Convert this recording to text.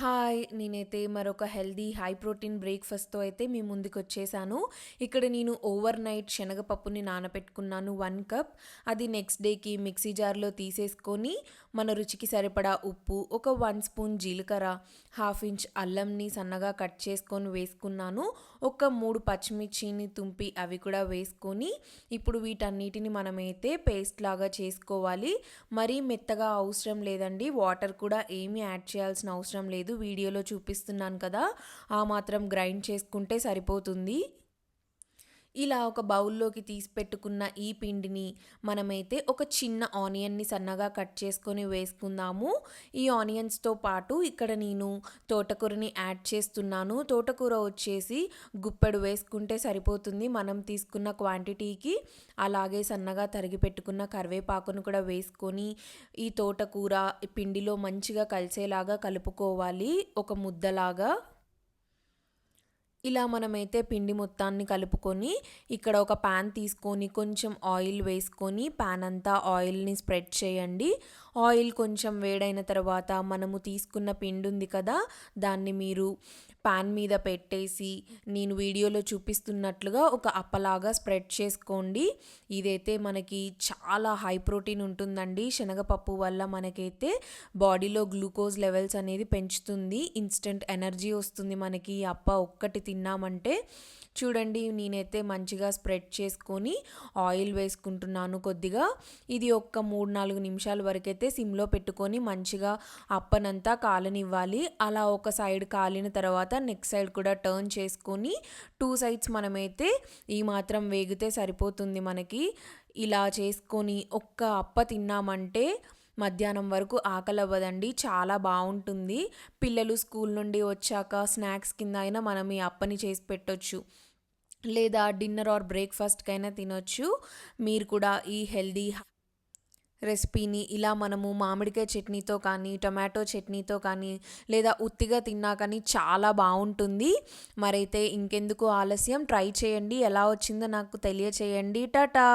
Hi! నేనైతే మరొక healthy, high protein బ్రేక్‌ఫాస్ట్‌తో అయితే మీ ముందుకొచ్చేసాను. ఇక్కడ నేను ఓవర్ నైట్ శనగపప్పుని నానబెట్టుకున్నాను 1 కప్. అది నెక్స్ట్ డేకి మిక్సీ జార్‌లో తీసేసుకొని, మన రుచికి సరిపడా ఉప్పు, ఒక 1 స్పూన్ జీలకర్ర, హాఫ్ ఇంచ్ అల్లంని సన్నగా కట్ చేసుకొని వేసుకున్నాను. ఒక 3 పచ్చిమిర్చిని తుంపి అవి కూడా వేసుకొని, ఇప్పుడు వీటన్నిటిని మనమైతే పేస్ట్ లాగా చేసుకోవాలి. మరీ మెత్తగా అవసరం లేదండి. వాటర్ కూడా ఏమీ యాడ్ చేయాల్సిన అవసరం లేదు. వీడియోలో చూపిస్తున్నాను కదా! ఆ మాత్రం గ్రైండ్ చేసుకుంటే సరిపోతుంది. ఇలా ఒక బౌల్లోకి తీసి పెట్టుకున్న ఈ పిండిని మనమైతే ఒక చిన్న ఆనియన్‌ని సన్నగా కట్ చేసుకొని వేసుకుందాము. ఈ ఆనియన్స్‌తో పాటు ఇక్కడ నేను తోటకూరని యాడ్ చేస్తున్నాను. తోటకూర వచ్చేసి గుప్పెడు వేసుకుంటే సరిపోతుంది మనం తీసుకున్న క్వాంటిటీకి. అలాగే సన్నగా తరిగి పెట్టుకున్న కరివేపాకును కూడా వేసుకొని ఈ తోటకూర పిండిలో మంచిగా కలిసేలాగా కలుపుకోవాలి ఒక ముద్దలాగా. ఇలా మనమైతే పిండి మొత్తాన్ని కలుపుకొని ఇక్కడ ఒక పాన్ తీసుకొని కొంచెం ఆయిల్ వేసుకొని పాన్ అంతా ఆయిల్ని స్ప్రెడ్ చేయండి. ఆయిల్ కొంచెం వేడైన తర్వాత మనము తీసుకున్న పిండి ఉంది కదా, దాన్ని మీరు పాన్ మీద పెట్టేసి నేను వీడియోలో చూపిస్తున్నట్లుగా ఒక అప్పలాగా స్ప్రెడ్ చేసుకోండి. ఇదైతే మనకి చాలా హై ప్రోటీన్ ఉంటుందండి. శనగపప్పు వల్ల మనకైతే బాడీలో గ్లూకోజ్ లెవెల్స్ అనేది పెంచుతుంది. ఇన్స్టెంట్ ఎనర్జీ వస్తుంది మనకి ఈ అప్ప ఒక్కటి తిన్నామంటే. చూడండి, నేనైతే మంచిగా స్ప్రెడ్ చేసుకొని ఆయిల్ వేసుకుంటున్నాను కొద్దిగా. ఇది ఒక్క 3-4 నిమిషాల వరకైతే సిమ్లో పెట్టుకొని మంచిగా అప్పనంతా కాలనివ్వాలి. అలా ఒక సైడ్ కాలిన తర్వాత నెక్స్ట్ సైడ్ కూడా టర్న్ చేసుకొని 2 సైడ్స్ మనమైతే ఈ మాత్రం వేగితే సరిపోతుంది మనకి. ఇలా చేసుకొని ఒక్క అప్ప తిన్నామంటే మధ్యాహ్నం వరకు ఆకలవ్వదండి. చాలా బావుంటుంది. పిల్లలు స్కూల్ నుండి వచ్చాక స్నాక్స్ కింద అయినా మనం ఈ అప్పని చేసి పెట్టొచ్చు. లేదా డిన్నర్ ఆర్ బ్రేక్‌ఫాస్ట్‌కైనా తినొచ్చు. మీరు కూడా ఈ హెల్తీ రెసిపీని ఇలా మనము మామిడికాయ చట్నీతో కానీ, టొమాటో చట్నీతో కానీ, లేదా ఉత్తిగా తిన్నా కానీ చాలా బావుంటుంది. మరైతే ఇంకెందుకు ఆలస్యం, ట్రై చేయండి. ఎలా వచ్చిందో నాకు తెలియచేయండి. టాటా!